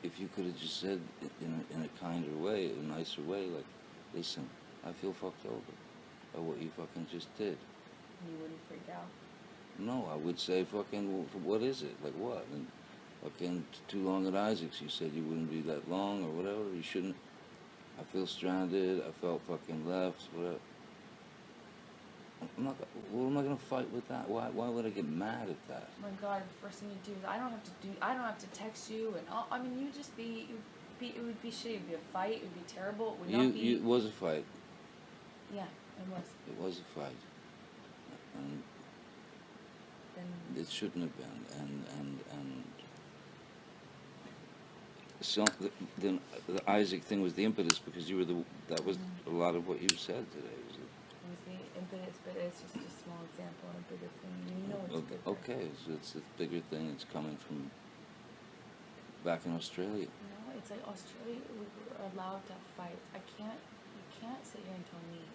if you could have just said in a kinder way, a nicer way, like, listen, I feel fucked over by what you fucking just did. You wouldn't freak out. No, I would say fucking, what is it? Like what? And fucking too long at Isaac's, you said you wouldn't be that long or whatever. You shouldn't. I feel stranded. I felt fucking left. Whatever. I'm not. What am I gonna fight with that? Why would I get mad at that? Oh my God! The first thing you do is I don't have to text you, and I mean, you just be. It would be shitty. It would be a fight. It would be terrible. It would not be. It was a fight. Yeah, it was. It was a fight. And then it shouldn't have been. And so then the Isaac thing was the impetus because you were that was a lot of what you said today. It was the impetus, but it's just a small example of a bigger thing. You know it's a bigger. Okay, so it's a bigger thing. It's coming from back in Australia. No, it's like Australia. We were allowed to have fights. You can't sit here and tell me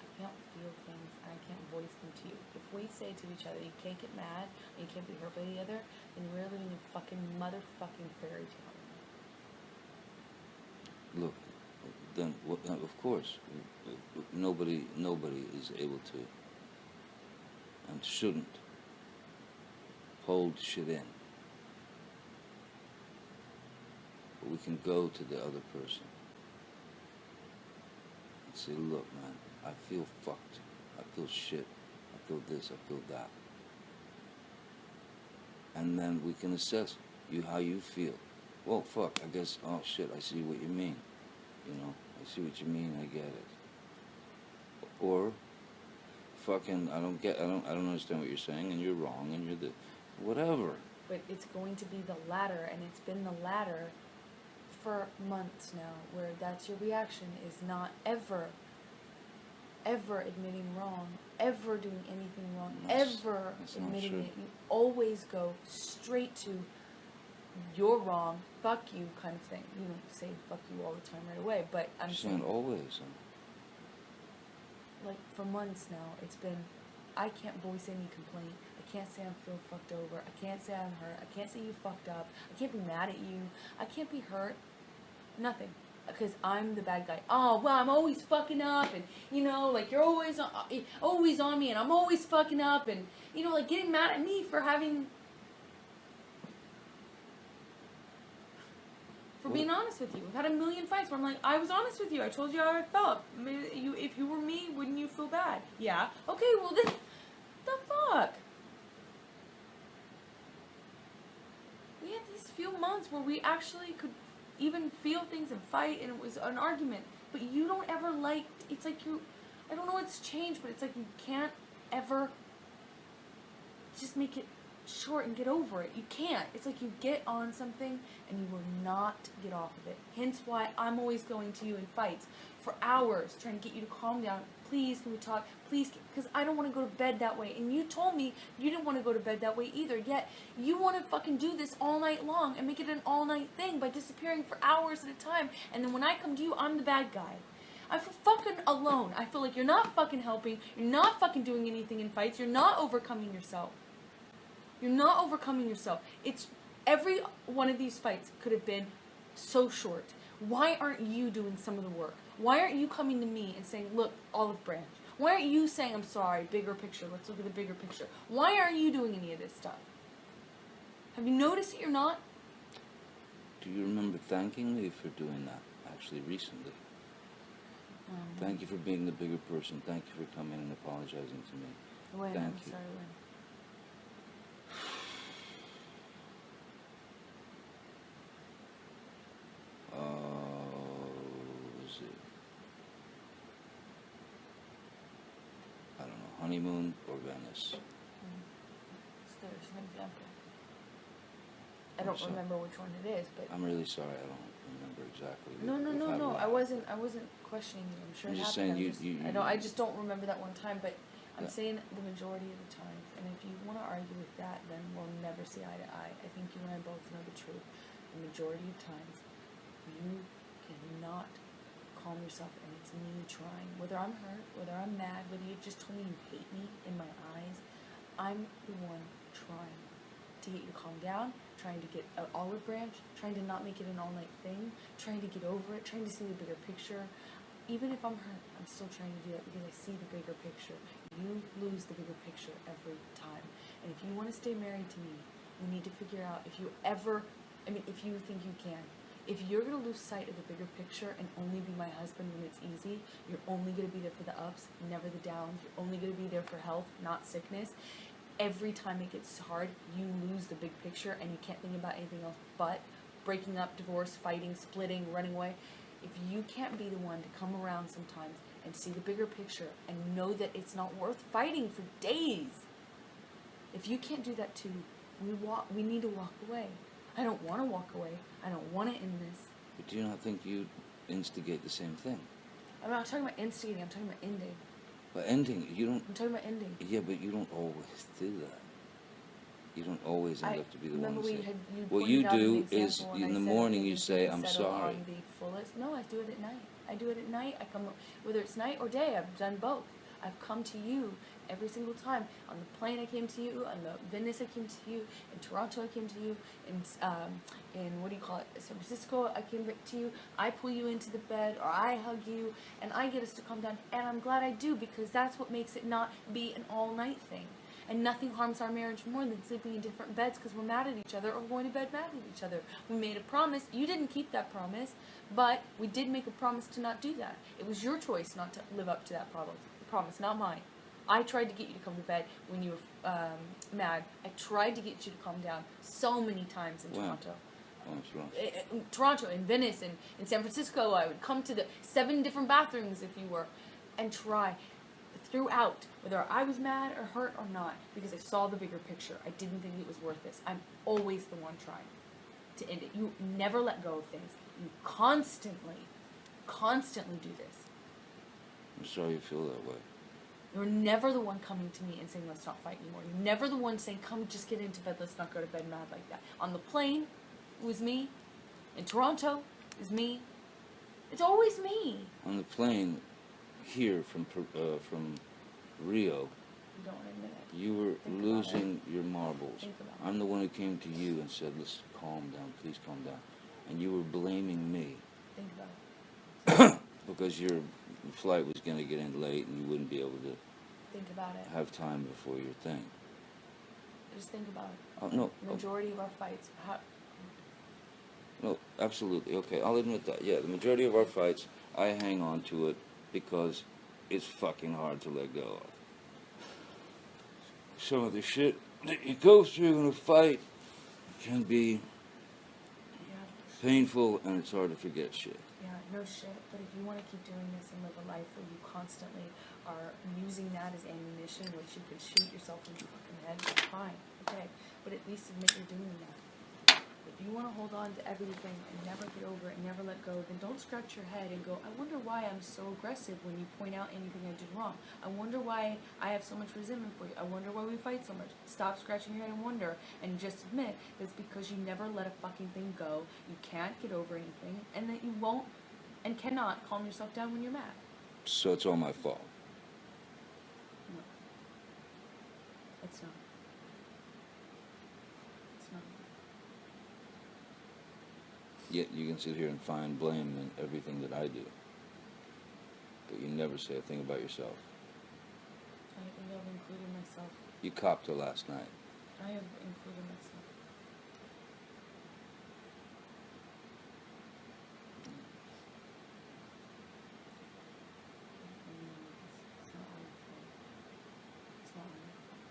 I can't feel things and I can't voice them to you. If we say to each other, you can't get mad and you can't be hurt by the other, then we're living in fucking motherfucking fairy tale. Look, then of course, nobody is able to and shouldn't hold shit in. But we can go to the other person and say, look, man, I feel fucked. I feel shit. I feel this. I feel that. And then we can assess how you feel. Well, fuck, I guess, oh shit, I see what you mean. You know, I see what you mean, I get it. Or, fucking, I don't understand what you're saying, and you're wrong, and you're the, whatever. But it's going to be the latter, and it's been the latter for months now, where that's your reaction, is not ever admitting wrong, ever doing anything wrong, ever admitting it. You always go straight to you're wrong, fuck you kind of thing. You don't say fuck you all the time right away, but I'm saying always. Like for months now, it's been, I can't voice any complaint. I can't say I feel fucked over. I can't say I'm hurt. I can't say you fucked up. I can't be mad at you. I can't be hurt. Nothing. Because I'm the bad guy. Oh, well, I'm always fucking up, and, you know, like, you're always on me, and I'm always fucking up, and, you know, like, getting mad at me for being honest with you. We've had a million fights where I'm like, I was honest with you. I told you how I felt. If you were me, wouldn't you feel bad? Yeah. Okay, well, then, the fuck? We had these few months where we actually could even feel things and fight, and it was an argument. But you don't ever it's like I don't know what's changed, but it's like you can't ever just make it short and get over it. You can't. It's like you get on something and you will not get off of it. Hence why I'm always going to you in fights for hours, trying to get you to calm down. Please, can we talk? Please, because I don't want to go to bed that way. And you told me you didn't want to go to bed that way either. Yet you want to fucking do this all night long and make it an all-night thing by disappearing for hours at a time. And then when I come to you, I'm the bad guy. I feel fucking alone. I feel like you're not fucking helping. You're not fucking doing anything in fights. You're not overcoming yourself. You're not overcoming yourself. It's every one of these fights could have been so short. Why aren't you doing some of the work? Why aren't you coming to me and saying, look, olive branch? Why aren't you saying, I'm sorry, bigger picture, let's look at the bigger picture? Why aren't you doing any of this stuff? Have you noticed that you're not? Do you remember thanking me for doing that, actually, recently? Thank you for being the bigger person. Thank you for coming and apologizing to me. When? Thank I'm you. sorry, when? Was it? I don't know, honeymoon or Venice? There's an example. I don't remember which one it is, but I'm really sorry. I don't remember exactly. No. I wasn't questioning you. I'm sure it happened. I just don't remember that one time. But I'm saying the majority of the time. And if you want to argue with that, then we'll never see eye to eye. I think you and I both know the truth. The majority of times, you cannot calm yourself, and it's me trying. Whether I'm hurt, whether I'm mad, whether you just told me you hate me in my eyes, I'm the one trying. to get you to calm down, trying to get an olive branch, trying to not make it an all-night thing, trying to get over it, trying to see the bigger picture. Even if I'm hurt, I'm still trying to do that because I see the bigger picture. You lose the bigger picture every time. And if you want to stay married to me, you need to figure out if you think you can. If you're going to lose sight of the bigger picture and only be my husband when it's easy, you're only going to be there for the ups, never the downs. You're only going to be there for health, not sickness. Every time it gets hard, you lose the big picture and you can't think about anything else but breaking up, divorce, fighting, splitting, running away. If you can't be the one to come around sometimes and see the bigger picture and know that it's not worth fighting for days, if you can't do that too, we need to walk away. I don't want to walk away. I don't want to end this. But do you not think you instigate the same thing? I'm not talking about instigating. I'm talking about ending. But ending, you don't... I'm talking about ending. Yeah, but you don't always do that. You don't always end up to be the one to say... What you do is, in the morning, you say, I'm sorry. On the fullest. No, I do it at night. I do it at night. I come, whether it's night or day, I've done both. I've come to you every single time. On the plane I came to you, on the Venice I came to you, in Toronto I came to you, in what do you call it, San Francisco I came to you. I pull you into the bed or I hug you and I get us to calm down, and I'm glad I do because that's what makes it not be an all-night thing. And nothing harms our marriage more than sleeping in different beds because we're mad at each other or going to bed mad at each other. We made a promise. You didn't keep that promise, but we did make a promise to not do that. It was your choice not to live up to that promise, not mine. I tried to get you to come to bed when you were mad. I tried to get you to calm down so many times in Toronto. In Toronto, in Venice, in San Francisco. I would come to the 7 different bathrooms if you were, and try throughout, whether I was mad or hurt or not, because I saw the bigger picture. I didn't think it was worth this. I'm always the one trying to end it. You never let go of things. You constantly do this. I'm sorry you feel that way. You're never the one coming to me and saying, let's not fight anymore. You're never the one saying, come, just get into bed, let's not go to bed mad like that. On the plane, it was me. In Toronto, it was me. It's always me. On the plane, here from Rio, You don't want to admit it. you were losing your marbles. Think about it. I'm the one who came to you and said, let's calm down, please calm down. And you were blaming me. Think about it. Because your flight was going to get in late and you wouldn't be able to Think about it. have time before your thing. Just think about it. Oh, no. Majority of our fights. No, absolutely. Okay, I'll admit that. Yeah, the majority of our fights, I hang on to it because it's fucking hard to let go of. Some of the shit that you go through in a fight can be painful and it's hard to forget shit. Yeah, no shit. But if you want to keep doing this and live a life where you constantly are using that as ammunition, which you could shoot yourself in the fucking head, that's fine. Okay. But at least admit you're doing that. If you want to hold on to everything and never get over it and never let go, then don't scratch your head and go, I wonder why I'm so aggressive when you point out anything I did wrong. I wonder why I have so much resentment for you. I wonder why we fight so much. Stop scratching your head and wonder and just admit that it's because you never let a fucking thing go. You can't get over anything and that you won't and cannot calm yourself down when you're mad. So it's all my fault. No. It's not. It's not. Yet you can sit here and find blame in everything that I do. But you never say a thing about yourself. I think I've included myself. You copped her last night. I have included myself. It's not my fault. It's not my fault.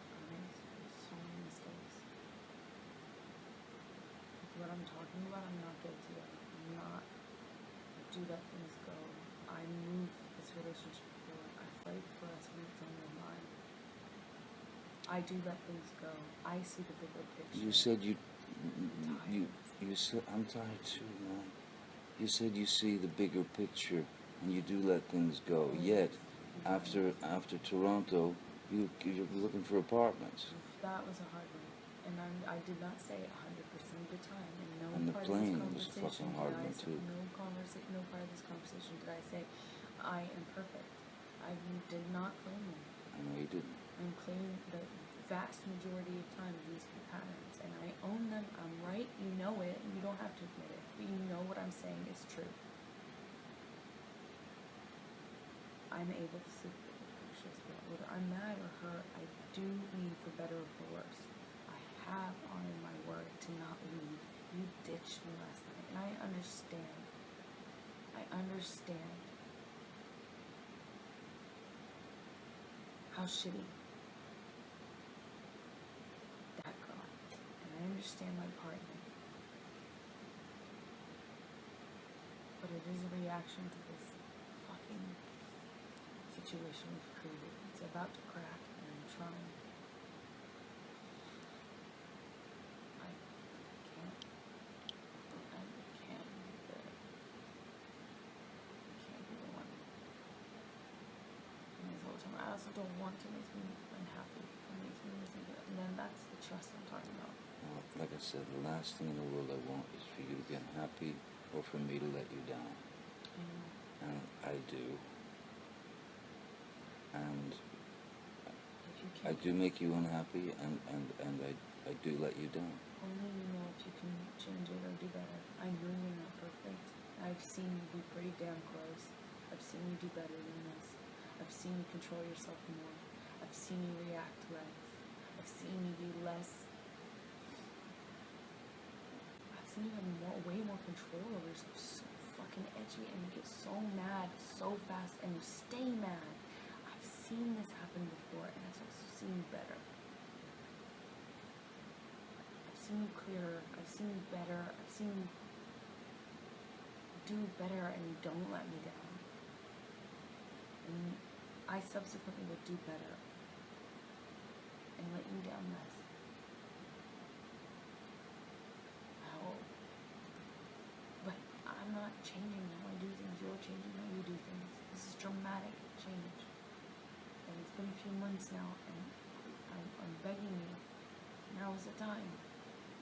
I made so many mistakes. What I'm talking about, I'm not guilty of. I'm not. I do let things go. I move this relationship forward. I fight for us when it's on your mind. I do let things go. I see the bigger picture. You said you said, I'm tired too, man. You said you see the bigger picture and you do let things go. Yet, after Toronto, you're looking for apartments. That was a hard one. And I did not say it 100% of the time. And the part plane of was this a fucking hard one too. No part of this conversation did I say, I am perfect. I did not claim that. I know you didn't. I'm claiming that vast majority of times these are patterns, and I own them. I'm right. You know it, and you don't have to admit it, but you know what I'm saying is true. I'm able to sleep with the precious, whether I'm mad or hurt. I do leave for better or for worse. I have honored my word to not leave. You ditched me last night, and I understand. I understand how shitty that got, and I understand my part in it. But it is a reaction to this fucking situation we've created. It's about to crack, and I'm trying. I can't be the one. And all the time, I also don't want to make me unhappy. It makes me listen to it. And then that's the trust I'm talking about. Well, like I said, the last thing in the world I want is for you to be unhappy or for me to let you down. And I do. And I do make you unhappy, and I do let you down. Only you know if you can change it or do better. I know you're not perfect. I've seen you be pretty damn close. I've seen you do better than this. I've seen you control yourself more. I've seen you react less. I've seen you be less. I've seen you have way more control over yourself. So fucking edgy, and you get so mad so fast, and you stay mad. I've seen this happen before, and I've also seen you better. I've seen you clearer. I've seen you better. I've seen you do better, and you don't let me down. And I subsequently would do better and let you down less. I hope. But I'm not changing how I do things. You're changing how you do things. This is dramatic change. And it's been a few months now, and I'm begging you. Now is the time.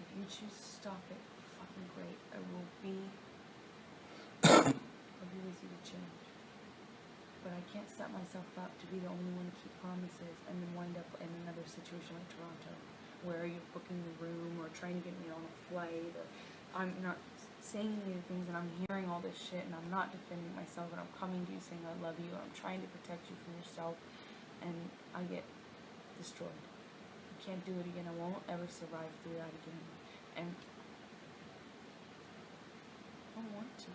If you choose to stop it, fucking great. I will be with you to change. But I can't set myself up to be the only one to keep promises and then wind up in another situation like Toronto, where you're booking the room or trying to get me on a flight, or I'm not saying any of the things, and I'm hearing all this shit, and I'm not defending myself, and I'm coming to you saying I love you, and I'm trying to protect you from yourself, and I get destroyed. I can't do it again. I won't ever survive through that again. And I don't want to.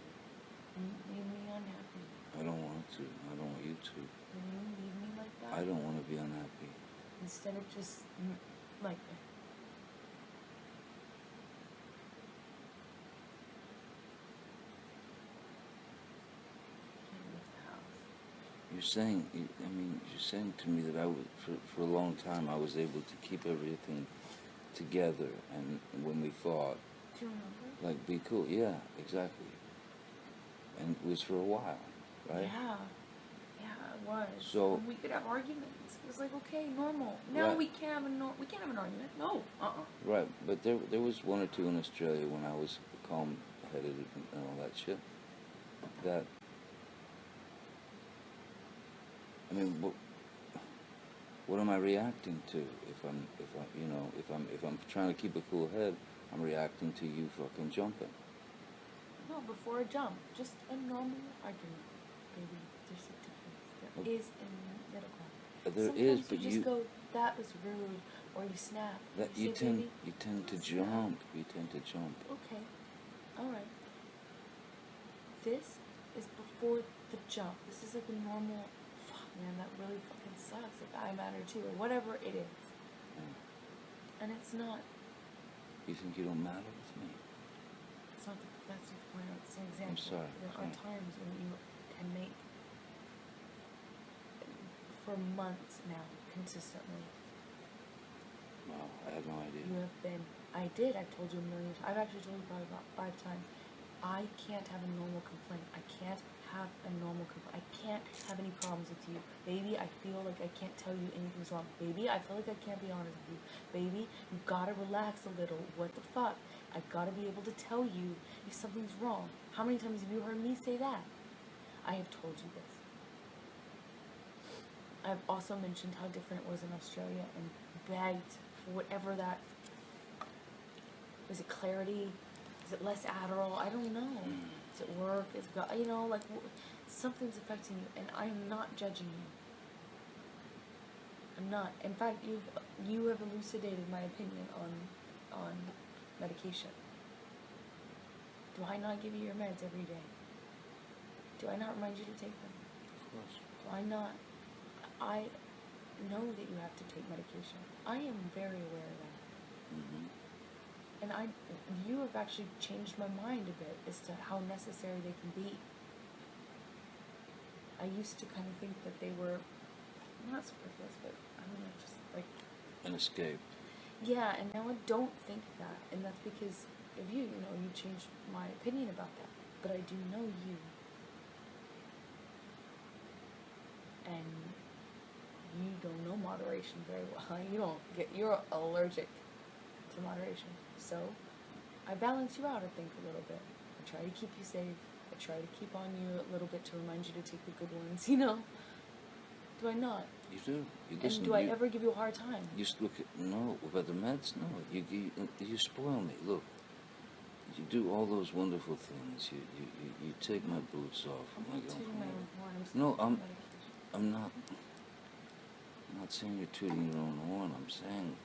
You made me unhappy. I don't want to. I don't want you to. Can you leave me like that? I don't want to be unhappy. Instead of just like that. Can't leave the house. You're saying to me that I was, for a long time, I was able to keep everything together, and when we fought, Do you remember? like, be cool. Yeah, exactly. And it was for a while, right? Yeah, it was. So and we could have arguments. It was like, okay, normal. Now right. we can't have an argument. No, Right, but there was one or two in Australia when I was calm-headed and all that shit. That, I mean, what am I reacting to? If I'm trying to keep a cool head, I'm reacting to you fucking jumping. No, before a jump, just a normal argument. Baby, there's a difference. There is in the middle ground. There Sometimes is, but you just go, that was rude, or you snap. That you say, baby, you tend to snap. jump. You tend to jump. Okay, all right. This is before the jump. This is like a normal. Fuck, man, that really fucking sucks. Like I matter too, or whatever it is. Yeah. And it's not. You think you don't matter with me? It's not. That's the point. It's an example. I'm sorry. There are times when you can make for months now, consistently. Wow, I had no idea. You have been. I did. I've told you a million times. I've actually told you probably about 5 times. I can't have a normal complaint. I can't have a normal complaint. I can't have any problems with you. Baby, I feel like I can't tell you anything's wrong. Baby, I feel like I can't be honest with you. Baby, you gotta relax a little. What the fuck? I gotta be able to tell you if something's wrong. How many times have you heard me say that? I have told you this. I've also mentioned how different it was in Australia and begged for whatever that. Is it clarity? Is it less Adderall? I don't know. Is it work? Is it, you know, like something's affecting you, and I'm not judging you. I'm not. In fact, you have elucidated my opinion on medication. Do I not give you your meds every day? Do I not remind you to take them? Of course. Do I not? I know that you have to take medication. I am very aware of that. Mm-hmm. And you have actually changed my mind a bit as to how necessary they can be. I used to kind of think that they were not superfluous, but I don't know, just like An escape. yeah. And now I don't think that, and that's because of you. You know, you changed my opinion about that. But I do know you, and you don't know moderation very well. You're allergic to moderation. So I balance you out, I think, a little bit. I try to keep you safe. I try to keep on you a little bit to remind you to take the good ones, you know? Do I not? You do. You And listen. do I ever give you a hard time? You look at no about the meds. No, you spoil me. Look, you do all those wonderful things. You take my boots off I'm when I not get home taking from my work. own horn. I'm No, still taking medication. I'm not. I'm not saying you're tooting your own horn. I'm saying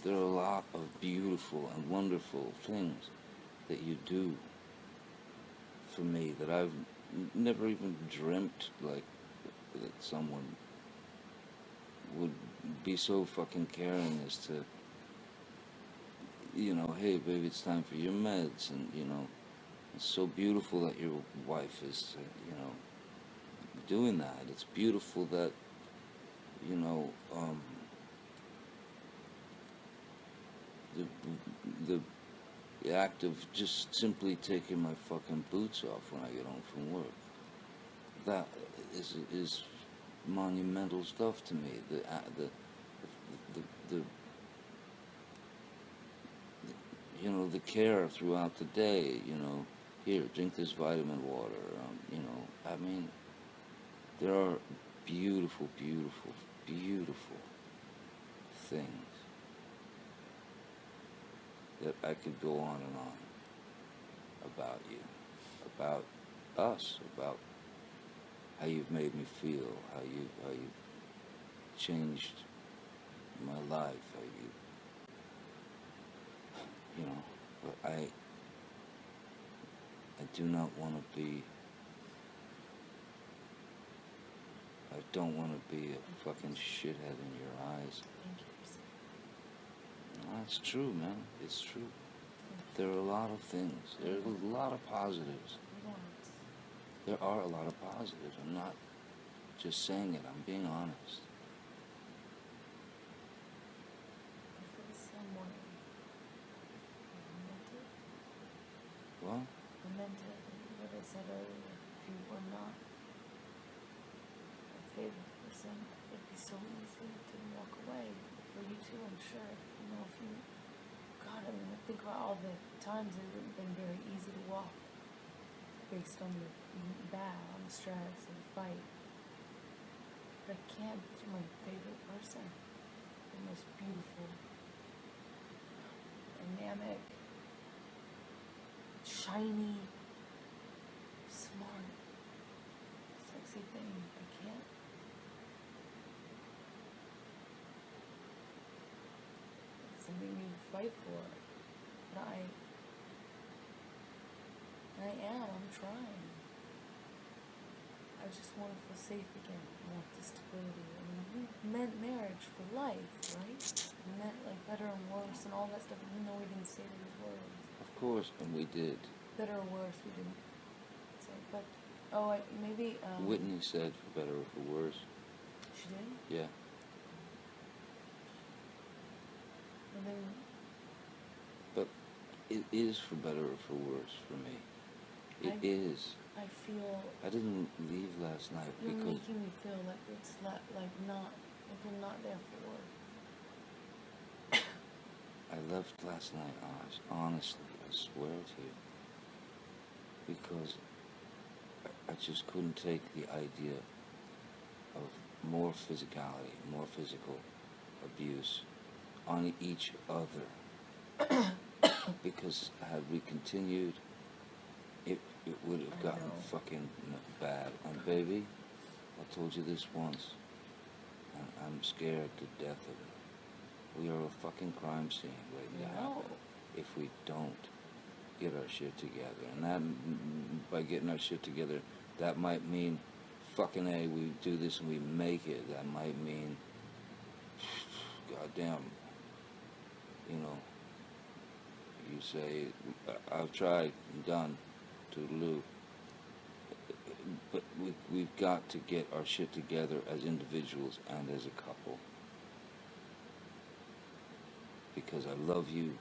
there are a lot of beautiful and wonderful things that you do for me that I've never even dreamt like that someone would be so fucking caring as to, you know, hey baby, it's time for your meds, and you know, it's so beautiful that your wife is, you know, doing that. It's beautiful that, you know, the the act of just simply taking my fucking boots off when I get home from work. That is monumental stuff to me. The you know, the care throughout the day. You know, here, drink this vitamin water. You know, I mean, there are beautiful, beautiful, beautiful things that I could go on and on about you, about us, about how you've made me feel, how you've changed my life, how you know, but I do not want to be, I don't want to be a fucking shithead in your eyes. Thank you for saying No, that's true, man. It's true. There are a lot of things. There are a lot of positives. that. There are a lot of positives. I'm not just saying it. I'm being honest. I feel someone meant it. Well, I meant it. What I said earlier. If you were not my favorite person, it'd be so easy to walk away. For you too, I'm sure. You know, if you, God, I mean, I think about all the times it wouldn't have been very easy to walk based on the on the stress and the fight. But I can't because you're my favorite person. The most beautiful, dynamic, shiny, smart, sexy thing. I can't. It's something you fight for. But I'm trying. I just want to feel safe again. I want the stability. I mean, we meant marriage for life, right? We meant like better and worse and all that stuff, even though we didn't say those words. of course, and we did. Better or worse, we didn't say. But, maybe, Whitney said, for better or for worse. she did? Yeah. And then, But it is for better or for worse for me. It is. I feel I didn't leave last night you're because making me feel like it's like not, like you're not there for work. I left last night, honestly, I swear to you, because I just couldn't take the idea of more physicality, more physical abuse on each other. Because had we continued, it would have gotten fucking bad. And baby, I told you this once, and I'm scared to death of it. We are a fucking crime scene waiting to happen if we don't get our shit together. And that, by getting our shit together, that might mean fucking A, we do this and we make it. That might mean, goddamn, you know, you say, I've tried and done, toodaloo. But we've got to get our shit together as individuals and as a couple. Because I love you,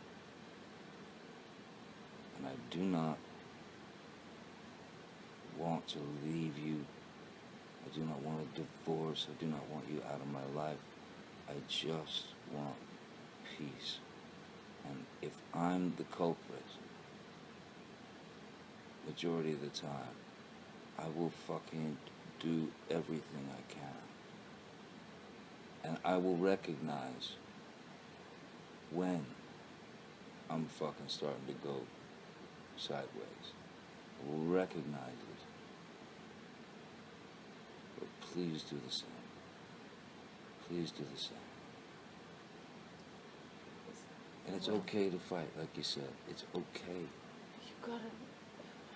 and I do not want to leave you. I do not want a divorce. I do not want you out of my life. I just want peace. And if I'm the culprit, majority of the time, I will fucking do everything I can. And I will recognize when I'm fucking starting to go sideways. I will recognize it. But please do the same. Please do the same. And it's okay to fight, like you said. It's okay. You gotta...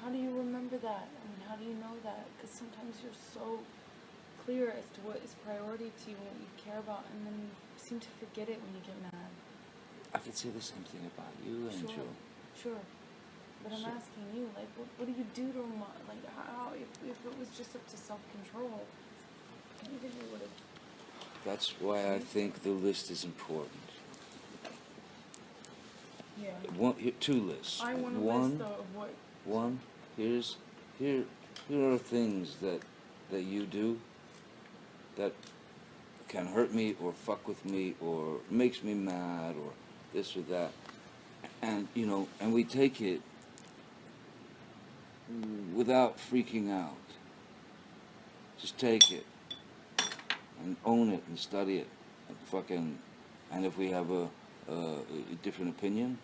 How do you remember that? I mean, how do you know that? Because sometimes you're so clear as to what is priority to you and what you care about, and then you seem to forget it when you get mad. I could say the same thing about you, Angel. Sure. But I'm asking you, like, what do you do to like, how, if it was just up to self-control, maybe you would have... That's why I think the list is important. Yeah. Two lists. I want a list, though, of what... One, here are things that you do that can hurt me or fuck with me or makes me mad or this or that. And, you know, and we take it without freaking out. Just take it and own it and study it and fucking, and if we have a different opinion,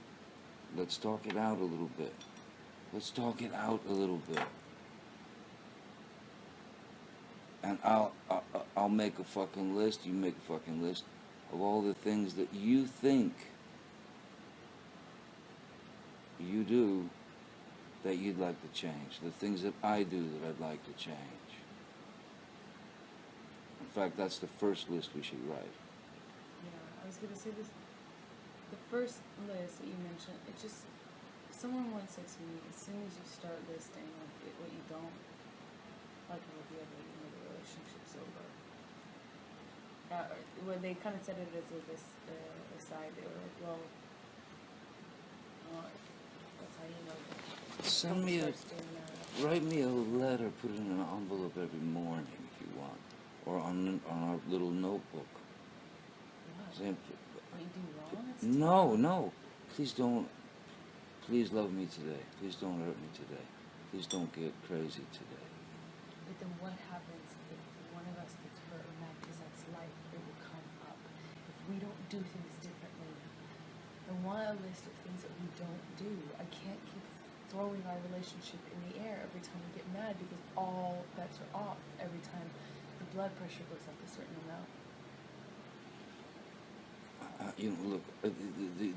let's talk it out a little bit. Let's talk it out a little bit. And I'll make a fucking list, you make a fucking list of all the things that you think you do that you'd like to change. The things that I do that I'd like to change. In fact, that's the first list we should write. Yeah, I was going to say this. The first list that you mentioned, it just... Someone once said to me, as soon as you start listing what you don't like about the other, you know, the relationship's over. When they kind of said it as this aside, they were like, well, that's how you know that. Write me a letter, put it in an envelope every morning if you want, or on our little notebook. What? What you do wrong? No, please don't. Please love me today. Please don't hurt me today. Please don't get crazy today. But then what happens if one of us gets hurt or mad? Because that's life. It will come up. If we don't do things differently, I want a list of things that we don't do. I can't keep throwing our relationship in the air every time we get mad because all bets are off every time the blood pressure goes up a certain amount. You know, look,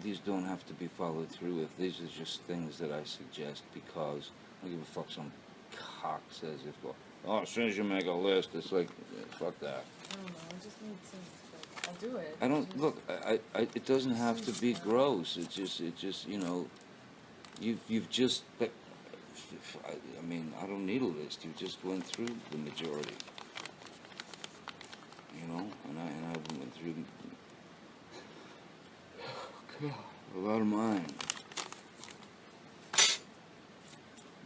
these don't have to be followed through with. These are just things that I suggest because I don't give a fuck some cock says if, well, as soon as you make a list, it's like, fuck that. I don't know, I just need to, I'll do it. I don't, look, it doesn't have to be gross. It just, you know, you've just, I mean, I don't need a list. You just went through the majority. You know, and I went through a lot of mine.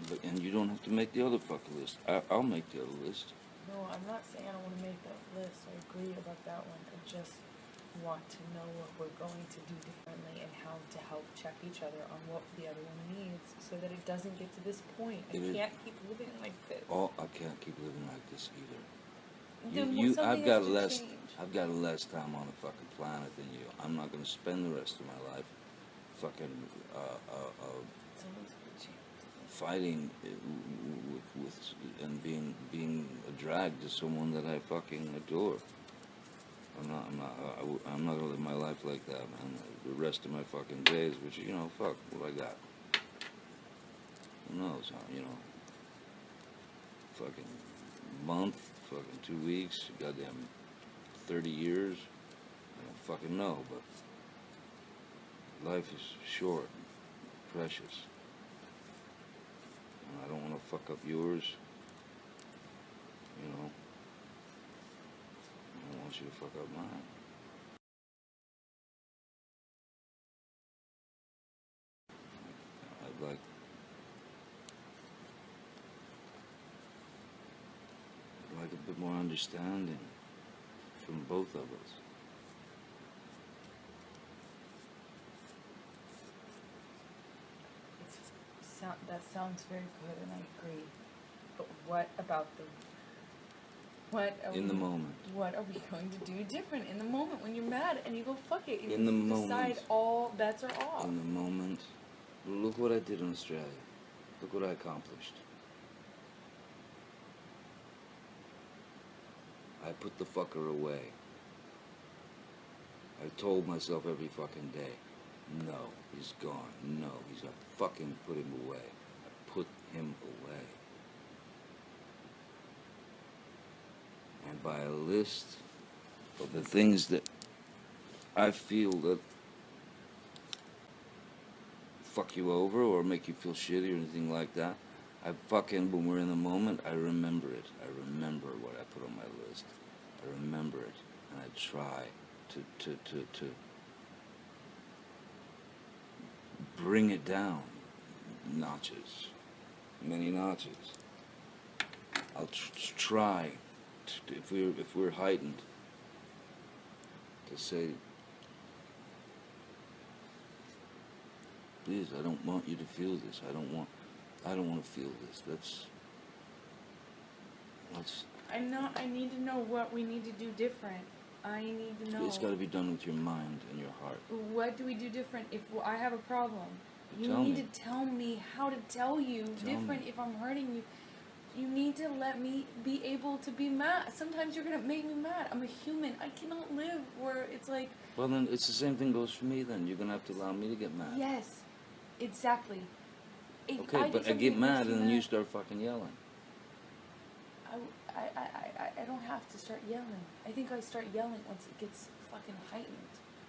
But, and you don't have to make the other fucking list. I'll make the other list. No, I'm not saying I don't want to make that list. I agree about that one. I just want to know what we're going to do differently and how to help check each other on what the other one needs so that it doesn't get to this point. I can't keep living like this. Oh, I can't keep living like this either. something I've got has to less. change. I've got less time on the fucking planet than you. I'm not gonna spend the rest of my life fucking Someone's gonna change. fighting with and being a drag to someone that I fucking adore. I'm not gonna live my life like that, man. The rest of my fucking days, which, you know, fuck, what I got. Who knows, huh, you know. Fucking month, fucking 2 weeks, goddamn 30 years. I don't fucking know, but life is short, precious. And I don't want to fuck up yours, you know. I don't want you to fuck up mine. I'd like a bit more understanding from both of us. That sounds very good, and I agree. But what about In the moment. What are we going to do different in the moment when you're mad and you go fuck it? And In the you moment. decide all bets are off. In the moment. Look what I did in Australia. Look what I accomplished. I put the fucker away. I told myself every fucking day, no, he's gone. No, he's gonna fucking put him away. I put him away. And by a list of the things that I feel that fuck you over or make you feel shitty or anything like that, I fucking, when we're in the moment, I remember it. I remember what I put on my list. I remember it, and I try to bring it down notches, many notches. I'll try, if we're heightened, to say, please, I don't want you to feel this. I don't want to feel this. Let's. I need to know what we need to do different. I need to know. It's got to be done with your mind and your heart. What do we do different if I have a problem? You Tell need me. to tell me how to tell you different if I'm hurting you. You need to let me be able to be mad. Sometimes you're going to make me mad. I'm a human. I cannot live where it's like... Well, then, it's the same thing goes for me, then. You're going to have to allow me to get mad. Yes, exactly. Okay, but I get mad and then you start fucking yelling. I don't have to start yelling. I think I start yelling once it gets fucking heightened.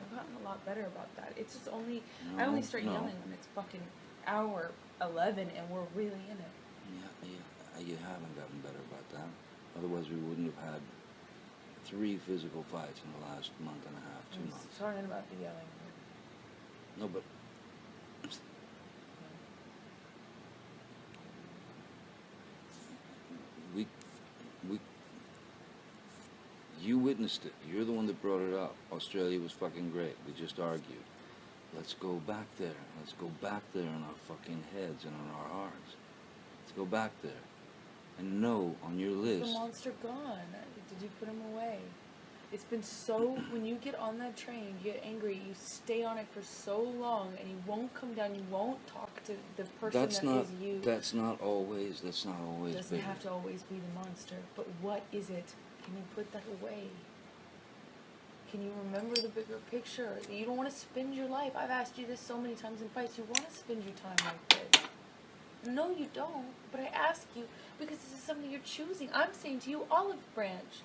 I've gotten a lot better about that. It's just only... I only start yelling when it's fucking hour 11 and we're really in it. Yeah, you haven't gotten better about that. Otherwise, we wouldn't have had 3 physical fights in the last month and a half, 2 months. I'm sorry about the yelling. No, but... You witnessed it. You're the one that brought it up. Australia was fucking great. We just argued. Let's go back there. Let's go back there in our fucking heads and on our hearts. Let's go back there. And know on your list. Is the monster gone? Did you put him away? It's been so... When you get on that train, you get angry, you stay on it for so long, and you won't come down, you won't talk to the person that is you. That's not always It doesn't have to always be the monster. But what is it? Can you put that away? Can you remember the bigger picture? You don't want to spend your life. I've asked you this so many times in fights. You want to spend your time like this. No, you don't. But I ask you because this is something you're choosing. I'm saying to you, olive branch.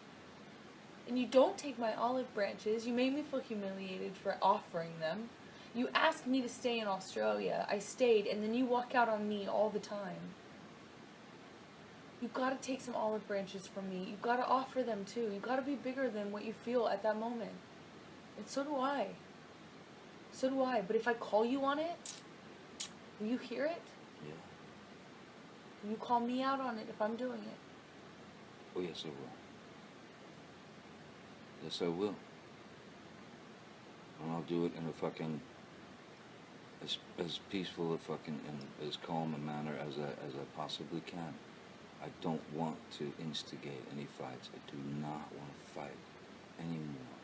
And you don't take my olive branches. You made me feel humiliated for offering them. You asked me to stay in Australia. I stayed, and then you walk out on me all the time. You've got to take some olive branches from me. You've got to offer them too. You've got to be bigger than what you feel at that moment. And so do I. So do I. But if I call you on it, will you hear it? Yeah. Will you call me out on it if I'm doing it? Oh, yes, I will. Yes, I will. And I'll do it in a fucking... as peaceful a fucking and as calm a manner as I possibly can. I don't want to instigate any fights. I do not want to fight anymore.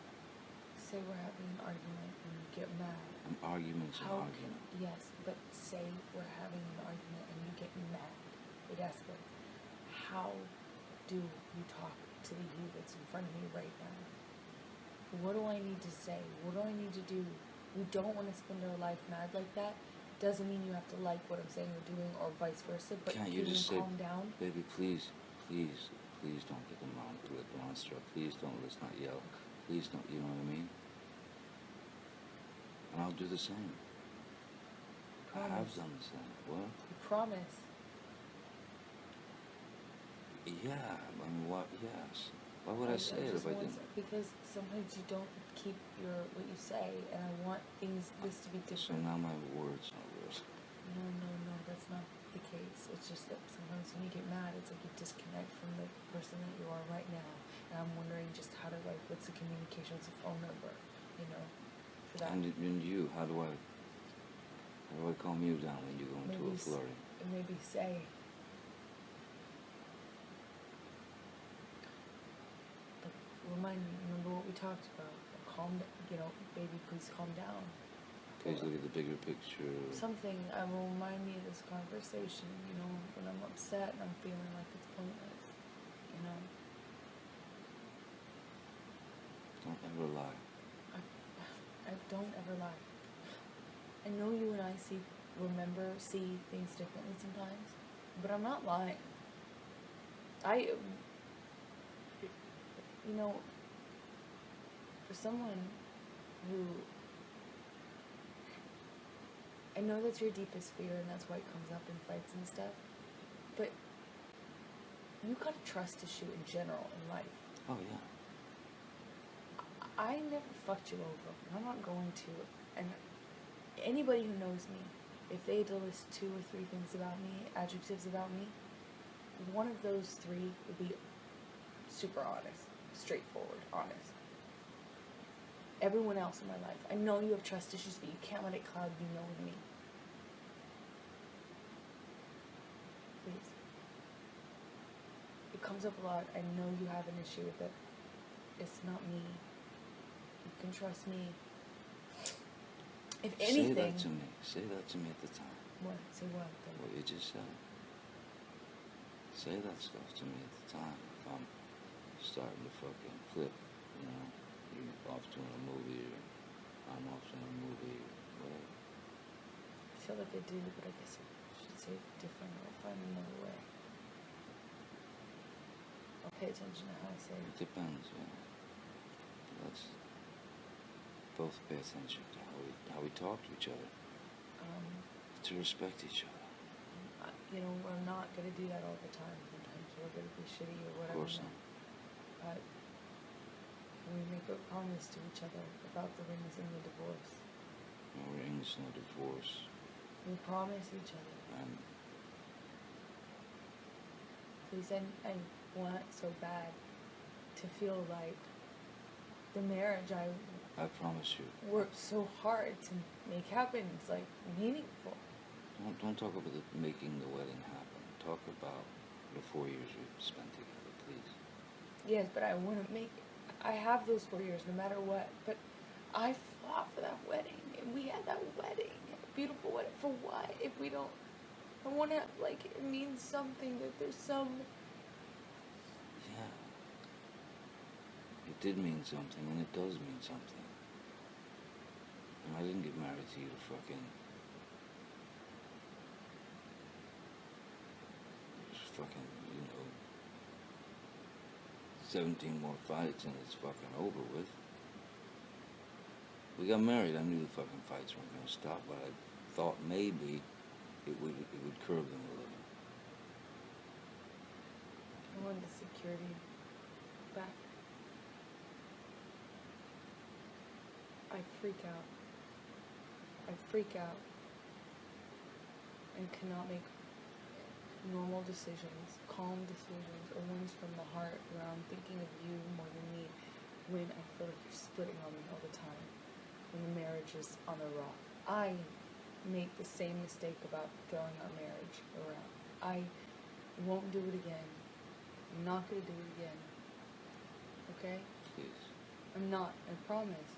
Say we're having an argument and you get mad. An argument's an argument. Yes, but say we're having an argument and you get mad. It escalates. How do you talk to the you that's in front of me right now? What do I need to say? What do I need to do? We don't want to spend our life mad like that. Doesn't mean you have to like what I'm saying or doing or vice versa, but Can't you you just say, calm down? baby, please, please, please don't get the monster up. Please don't, let's not yell. Please don't, you know what I mean? And I'll do the same. Promise. I have done the same. What? You promise. Yeah, I mean, what? Yes. Why would I say it if I didn't? Because sometimes you don't keep what you say, and I want this to be So different. now my words are worse. No, that's not the case. It's just that sometimes when you get mad, it's like you disconnect from the person that you are right now. And I'm wondering just how to, what's the communication, what's the phone number, for that. And you, how do I calm you down when you go into a flurry? And maybe say, remind me, remember what we talked about. Baby, please calm down. Please look at the bigger picture. Something will remind me of this conversation, when I'm upset and I'm feeling like it's pointless, Don't ever lie. I don't ever lie. I know you and I see things differently sometimes, but I'm not lying. For someone who, I know that's your deepest fear and that's why it comes up in fights and stuff, but you got a trust issue in general in life. Oh, yeah. I never fucked you over, and I'm not going to. And anybody who knows me, if they had to list 2 or 3 things about me, adjectives about me, one of those 3 would be super honest, straightforward, honest. Everyone else in my life, I know you have trust issues, but you can't let it cloud you knowing me. Please. It comes up a lot. I know you have an issue with it. It's not me. You can trust me. If anything... Say that to me. Say that to me at the time. What? Say what? What you just said. Say that stuff to me at the time. If I'm starting to fucking flip, you're off doing a movie, or I'm off doing a movie, or whatever. I feel like I do, but I guess I should say it differently. I'll find another way. I'll pay attention to how I say it. It depends, Let's both pay attention to how we talk to each other. To respect each other. We're not going to do that all the time. Sometimes we're going to be shitty or whatever. Of course not. But we make a promise to each other about the rings and the divorce. No rings, no divorce. We promise each other. Please, I want so bad to feel like the marriage I promise you. worked so hard to make happen is meaningful. Don't talk about making the wedding happen. Talk about the 4 years we've spent together, please. Yes, but I want to I have those 4 years no matter what, but I fought for that wedding, and we had that wedding, a beautiful wedding, for what? If we don't, I want to, it means something, that there's some... Yeah. It did mean something, and it does mean something. And I didn't get married to you to fucking... Just fucking, 17 more fights and it's fucking over with. We got married, I knew the fucking fights weren't gonna stop, but I thought maybe it would curb them a little. I wanted the security back. I freak out and cannot make normal decisions, calm decisions, or ones from the heart where I'm thinking of you more than me, when I feel like you're splitting on me all the time, when the marriage is on the rock. I make the same mistake about throwing our marriage around. I I won't do it again. I'm not gonna do it again. Okay? Please. I'm not, I promise.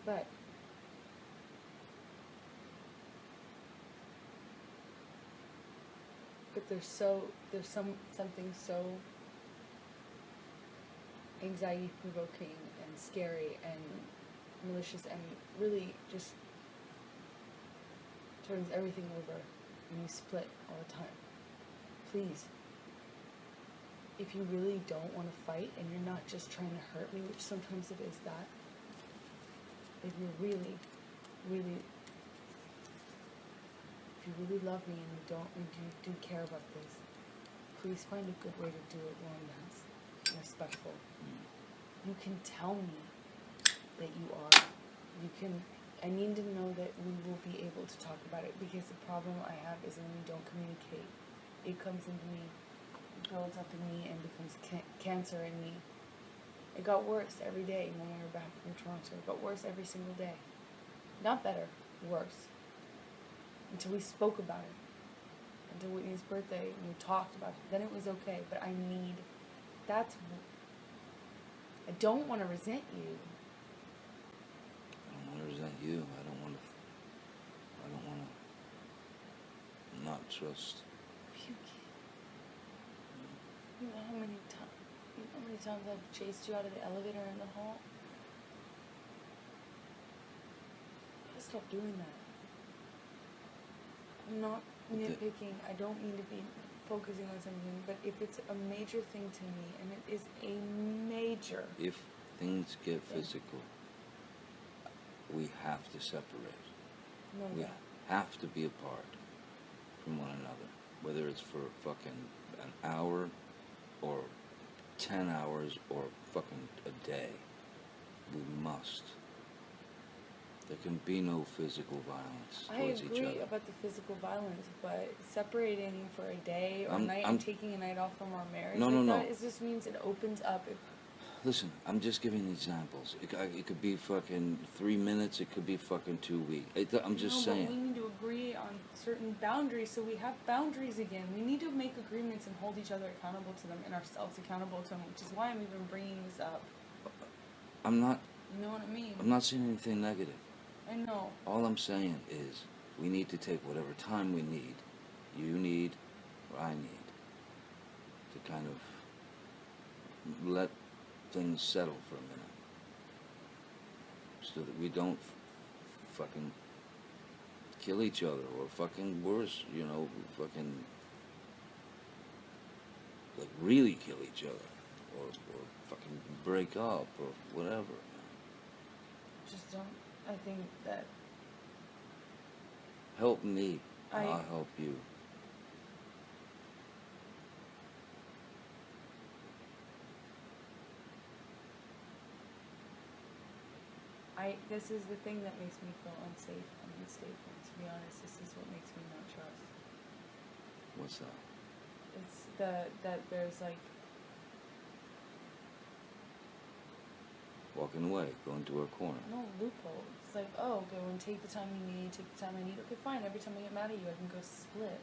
But there's something so anxiety provoking and scary and malicious and really just turns everything over when you split all the time. Please, if you really don't want to fight and you're not just trying to hurt me, which sometimes it is that, if you really, really, if you really love me and you do care about this, please find a good way to do it, one that's respectful. You can tell me that you are. I need to know that we will be able to talk about it, because the problem I have is when we don't communicate, it comes into me, builds up in me, and becomes cancer in me. It got worse every day when we were back from Toronto. It got worse every single day. Not better, worse. Until we spoke about it. Until Whitney's birthday, and we talked about it. Then it was okay, but I don't want to resent you. I don't want to resent you. I don't want to not trust. You know how many times I've chased you out of the elevator in the hall? I stop doing that. I'm not nitpicking. I don't mean to be focusing on something, but if it's a major thing to me, and it is a major... If things get physical, we have to separate. We have to be apart from one another. Whether it's for fucking an hour, or 10 hours, or fucking a day. We must. There can be no physical violence towards each other. I agree about the physical violence, but separating for a day or a night and taking a night off from our marriage, it just means it opens up. Listen, I'm just giving examples. It could be fucking 3 minutes, it could be fucking 2 weeks. I'm just saying. But we need to agree on certain boundaries, so we have boundaries again. We need to make agreements and hold each other accountable to them and ourselves accountable to them, which is why I'm even bringing this up. I'm not... You know what I mean? I'm not saying anything negative. I know. All I'm saying is we need to take whatever time we need, you need, or I need, to kind of let things settle for a minute, so that we don't fucking kill each other, or fucking worse, fucking like really kill each other, or fucking break up, or whatever. Just don't. I think that... Help me, I'll help you. This is the thing that makes me feel unsafe and unstable. To be honest, this is what makes me not trust. What's that? It's that there's like... Walking away, going to our corner. No loophole. It's like, oh, go and take the time you need, take the time I need. Okay, fine. Every time I get mad at you, I can go split.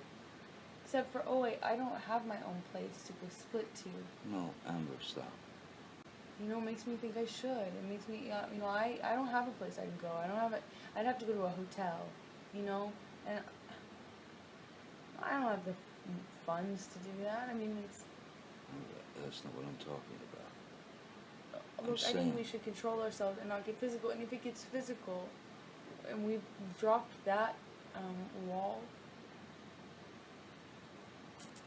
Except for, oh wait, I don't have my own place to go split to. No, Amber, stop. It makes me think I should. It makes me, I don't have a place I can go. I'd have to go to a hotel, and I don't have the funds to do that. I mean, it's... That's not what I'm talking about. Look, I think we should control ourselves and not get physical. And if it gets physical, and we've dropped that wall,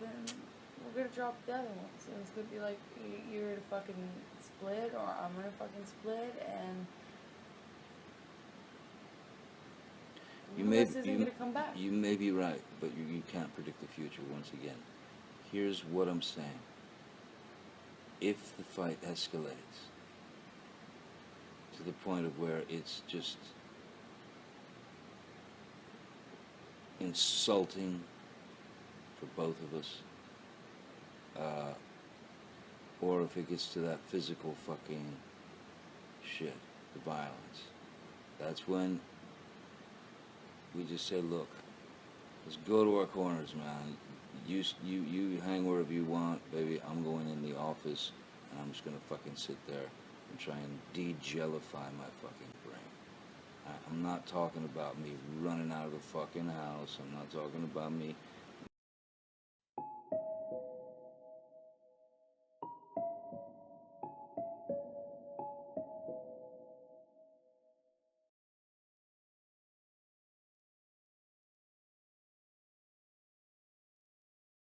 then we're gonna drop the other ones. And it's gonna be like, you're gonna fucking split, or I'm gonna fucking split, and this isn't gonna come back. You may be right, but you can't predict the future once again. Here's what I'm saying. If the fight escalates to the point of where it's just insulting for both of us, or if it gets to that physical fucking shit, the violence, that's when we just say, look, let's go to our corners, man. You hang wherever you want, baby. I'm going in the office, and I'm just gonna fucking sit there and try and de-jellify my fucking brain. I'm not talking about me running out of the fucking house. I'm not talking about me